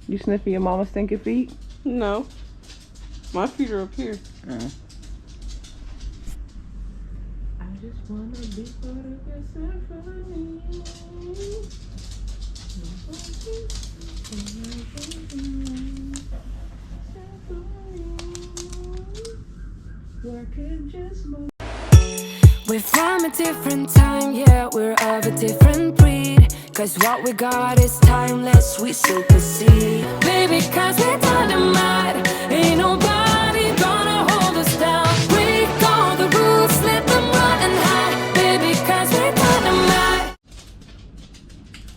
You sniffing your mama's stinking feet? No. My feet are up here. I just wanna be part of your symphony. We're from a different time, yeah, we're of a different breed. Cause what we got is timeless, we supersede. Baby, cause we're dynamite, ain't nobody gonna hold us down. Break all the rules, let them run and hide. Baby, cause we're dynamite.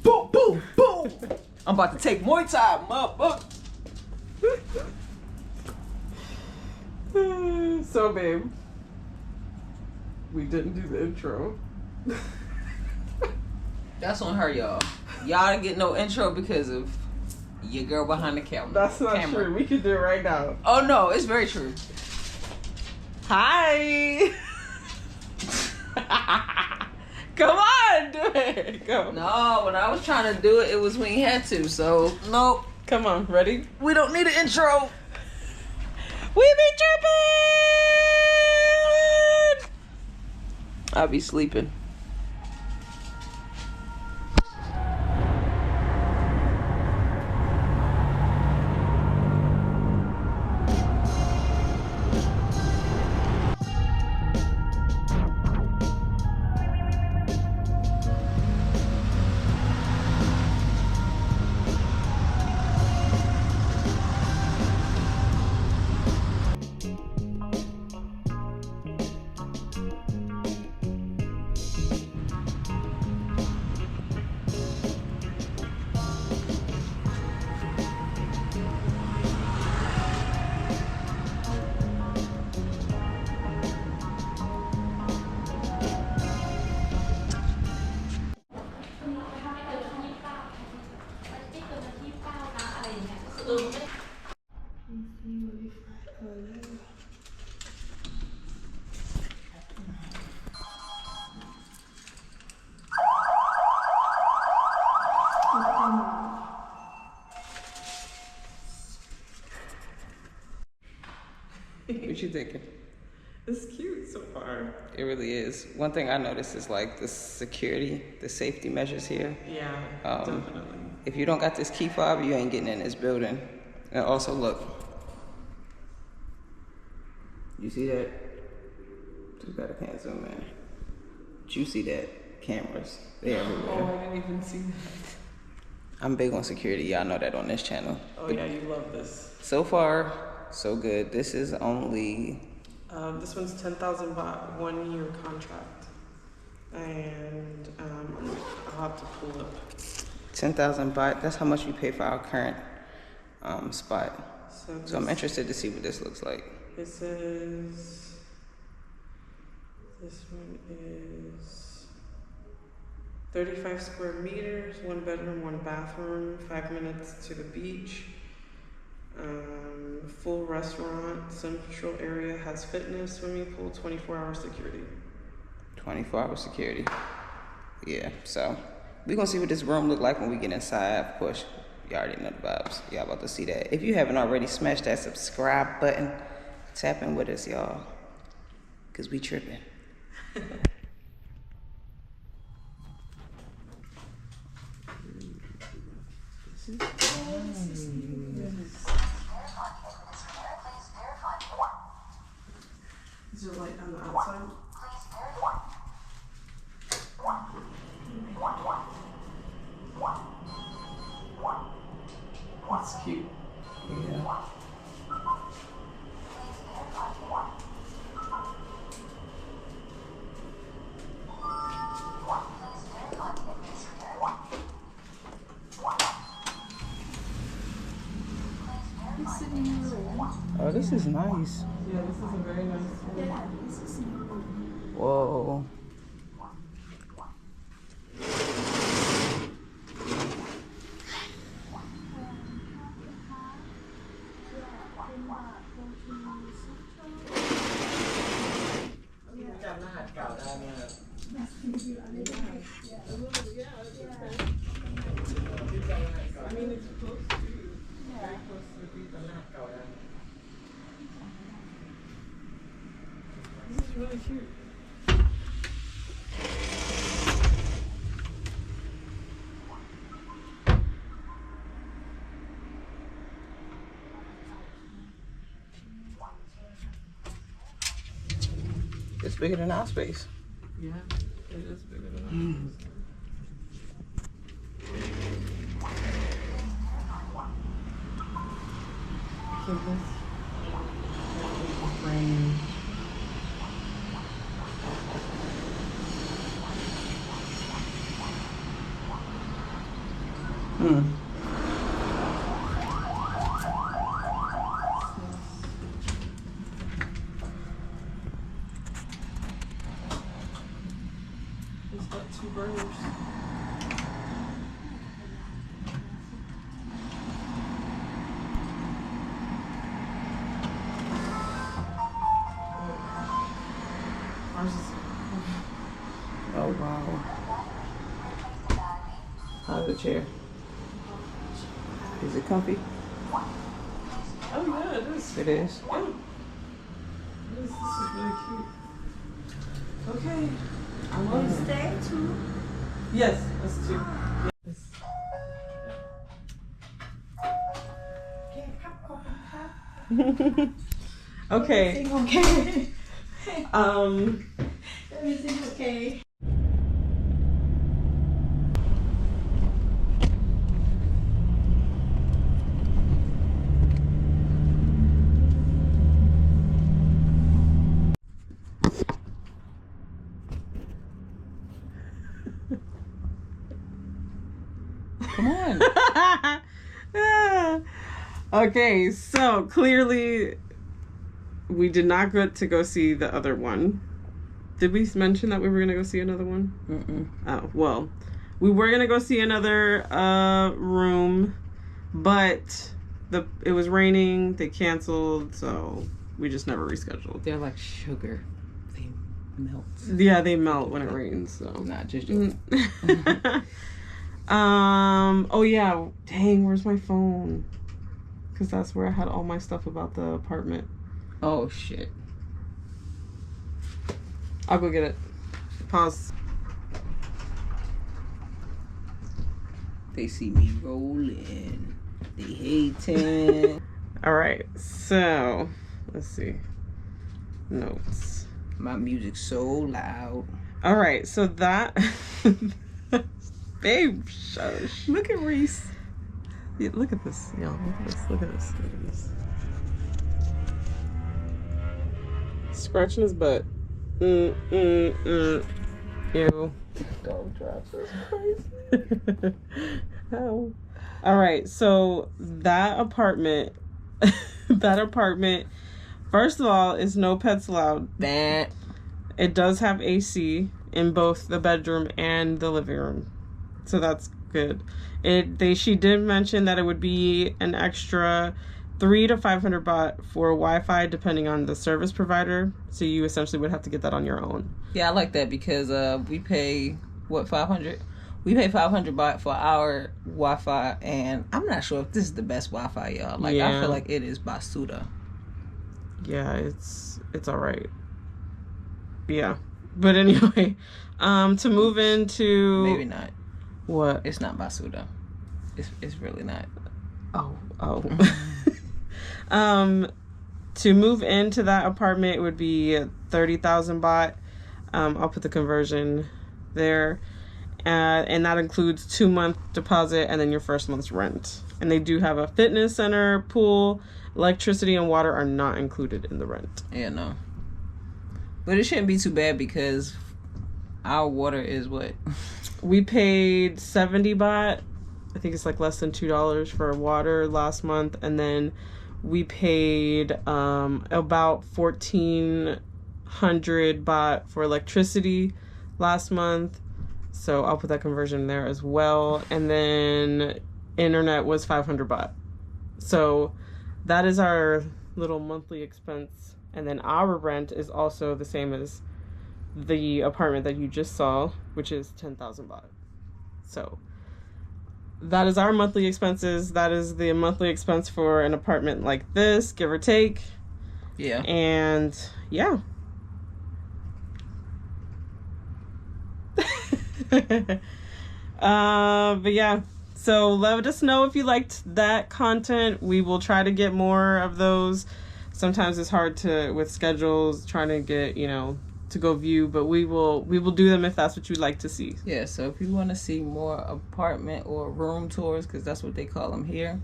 Boom, boom, boom! I'm about to take Muay Thai, motherfucker. So, babe, we didn't do the intro. That's on her, y'all. Y'all didn't get no intro because of your girl behind the camera. That's not true. We can do it right now. Oh no, it's very true. Hi. Come on, do it. Go. No, when I was trying to do it, it was when you had to. So nope. Come on, ready? We don't need an intro. We be tripping. I'll be sleeping. What you thinking? It's cute so far. It really is. One thing I noticed is like the security, the safety measures here. Yeah, definitely. If you don't got this key fob, you ain't getting in this building. And also look. You see that? Just gotta can't zoom in. But you see that? Cameras. They're everywhere. Oh, I didn't even see that. I'm big on security. Y'all know that on this channel. Oh yeah, you love this. So far, so good. This is only... this one's 10,000 baht, 1 year contract. And I'll have to pull up. 10,000 baht. That's how much we pay for our current spot. So I'm interested to see what this looks like. It says this one is 35 square meters, 1 bedroom, 1 bathroom, 5 minutes to the beach. Full restaurant, central area, has fitness, swimming pool, 24-hour security. 24-hour security. Yeah, so we're gonna see what this room look like when we get inside. Of course, you already know the vibes. Y'all about to see that. If you haven't already, smash that subscribe button. Tap in with us, y'all. Cause we tripping. Is there light on the outside? That's cute. Yeah. Oh, this is nice. Yeah, this is a very nice room. Whoa. This is really cute. It's bigger than our space. Yeah, it is bigger than ours. So this frame. It's got 2 burners. Ours is Oh wow. How's the chair? Is it comfy? oh yeah, it is. It is. Yeah. This is really cute. Okay. I love it. Stay too. Yes, that's 2. Yes. Okay. Okay. Um. Everything okay. Come on. Okay, so clearly we did not get to go see the other one. Did we mention that we were gonna go see another one? Oh, well, we were gonna go see another room, but it was raining, they canceled, so we just never rescheduled. They're like sugar. They melt. Yeah, they melt when it rains, so. Not just Oh yeah, dang, where's my phone? Because that's where I had all my stuff about the apartment. Oh shit. I'll go get it. Pause. They see me rolling. They hating. All right, so let's see. Notes. My music's so loud. All right, so that. Babe, shush. Look at Reese. Yeah, look at this, y'all. Look at this. Look at this. Look at this. Scratching his butt. Ew. Dog drops us crazy. How? All right, so that apartment, first of all, is no pets allowed. That. It does have AC in both the bedroom and the living room, so that's good. She did mention that it would be an extra 300 to 500 baht for Wi-Fi depending on the service provider. So you essentially would have to get that on your own. Yeah, I like that because we pay 500. We pay 500 baht for our Wi-Fi, and I'm not sure if this is the best Wi-Fi, y'all. Like I feel like it is Basuda. Yeah, it's all right. Yeah, but anyway, to move into Maybe not. What? It's not Basuda. It's really not. Oh. To move into that apartment, it would be 30,000 baht. I'll put the conversion there. And that includes 2-month deposit and then your first month's rent. And they do have a fitness center, pool, electricity, and water are not included in the rent. Yeah, no. But it shouldn't be too bad because our water is what? We paid 70 baht. I think it's like less than $2 for water last month. And then we paid about 1,400 baht for electricity last month. So I'll put that conversion there as well. And then internet was 500 baht. So that is our little monthly expense. And then our rent is also the same as the apartment that you just saw, which is 10,000 baht. So that is our monthly expenses. That is the monthly expense for an apartment like this, give or take. Yeah. And yeah. But yeah, so let us know if you liked that content. We will try to get more of those. Sometimes it's hard to, with schedules, trying to get, to go view, but we will do them if that's what you'd like to see. Yeah, so if you want to see more apartment or room tours, because that's what they call them here,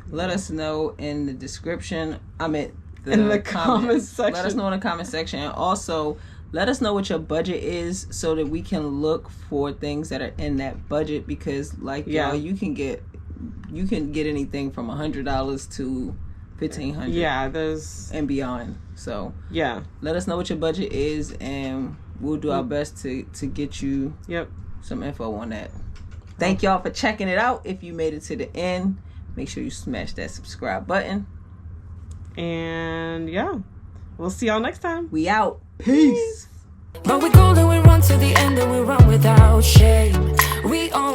let us know in the description. In the comment section. Let us know in the comment section. And also, let us know what your budget is so that we can look for things that are in that budget, because y'all, you can get anything from $100 to $1,500. Yeah, there's and beyond. So yeah, let us know what your budget is, and we'll do our best to get you some info on that. Thank y'all for checking it out. If you made it to the end, make sure you smash that subscribe button. And yeah, we'll see y'all next time. We out. Peace. But we go and we run to the end and we run without shame. We all